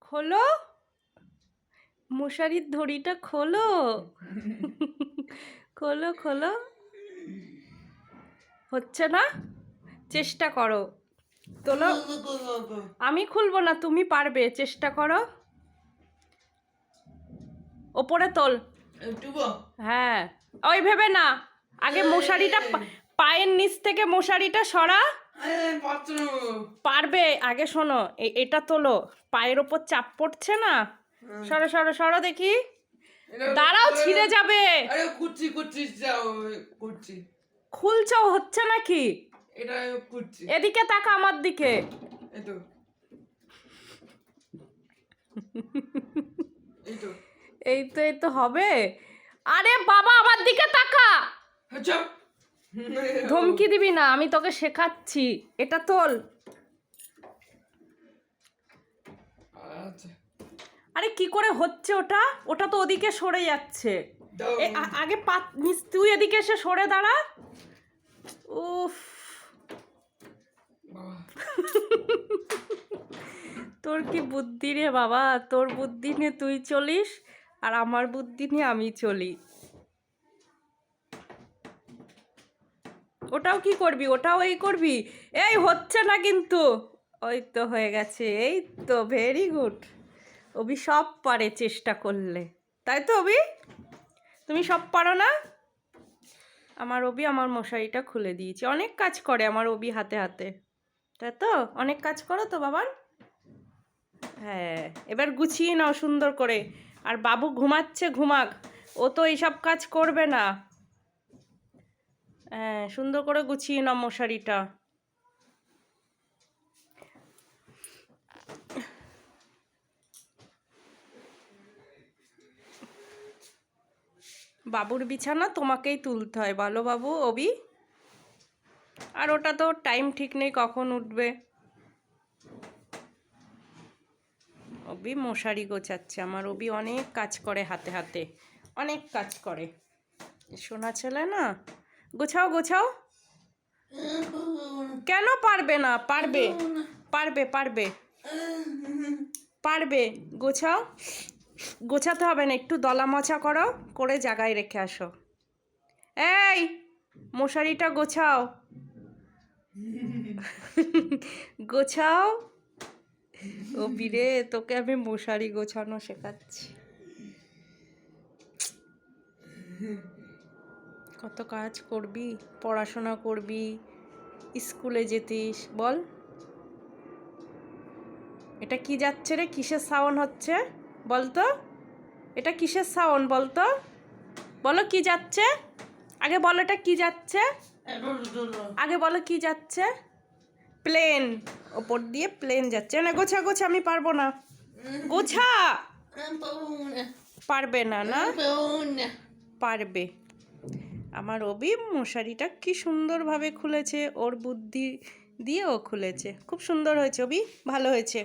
খোলো, মশারির দড়িটা খোলো। খোলো খোলো। হচ্ছে না, চেষ্টা করো। তোলো। আমি খুলবো না, তুমি পারবে, চেষ্টা করো। ওপরে তোল। হ্যাঁ, ওই ভেবে না, আগে মশারিটা পায়ের নিচ থেকে মশারিটা সরা। পারবে, আগে শোনো, এটা তোলো, পায়ের ওপর চাপ পড়ছে না। সরো সরো সরো দেখি। দাঁড়াও, ছিঁড়ে যাবে। খুলছো, হচ্ছে নাকি? এদিকে তাকা, আমার দিকে। এই তো হবে। আরে বাবা, আমার দিকে তাকা। ধমকি দিবি না, আমি তোকে শেখাচ্ছি। এটা তোল। আরে কি করে হচ্ছে ওটা? ওটা তো ওদিকে সরে যাচ্ছে। আগে তুই এদিকে এসে সরে দাঁড়া। উফ, তোর কি বুদ্ধি রে বাবা, তোর বুদ্ধি নিয়ে তুই চলিস আর আমার বুদ্ধি নিয়ে আমি চলি। ওটাও কি করবি? ওটাও এই করবি? এই হচ্ছে না কিন্তু। ওই তো হয়ে গেছে, এই তো, ভেরি গুড। অভি সব পারে চেষ্টা করলে, তাই তো অভি? তুমি সব পারো না? আমার অভি আমার মশারিটা খুলে দিয়েছে। অনেক কাজ করে আমার অভি হাতে হাতে, তাই তো? অনেক কাজ করো তো বাবার। হ্যাঁ, এবার গুছিয়ে নাও সুন্দর করে। আর বাবু ঘুমাচ্ছে, ঘুমাক, ও তো এইসব কাজ করবে না। হ্যাঁ, সুন্দর করে গুছিয়ে নাও মশারিটা। বাবুর বিছানা তোমাকেই তুলতে হয়, বলো বাবু, অভি? আর ওটা তো টাইম ঠিক নেই কখন উঠবে। অভি মশারি গোছাচ্ছে, আমার অভি অনেক কাজ করে হাতে হাতে, অনেক কাজ করে। সোনা ছেলে না। গোছাও গোছাও। কেন পারবে না? পারবে পারবে পারবে পারবে। গোছাও। গোছাতে হবে না, একটু দলা মোছা করো, করে জায়গায় রেখে আসো। এই, মশারিটা গোছাও। গোছাও। ও বিরে, তোকে আমি মশারি গোছানো শেখাচ্ছি। কত কাজ করবি, পড়াশোনা করবি, স্কুলে যেতিস, বল। এটা কি যাচ্ছে রে? কিসের সাউন্ড হচ্ছে বলতো? এটা কিসের সাউন্ড বলতো? বলো কি যাচ্ছে? আগে বলো, এটা কি যাচ্ছে? আগে বলো কি যাচ্ছে? প্লেন, ওপর দিয়ে প্লেন যাচ্ছে। না, গোছা গোছা, আমি পারবো না। গোছা। পারবে না? না পারবে। আমার অভি মশারিটা কি সুন্দরভাবে খুলেছে, ওর বুদ্ধি দিয়ে ও খুলেছে। খুব সুন্দর হয়েছে অভি, ভালো হয়েছে।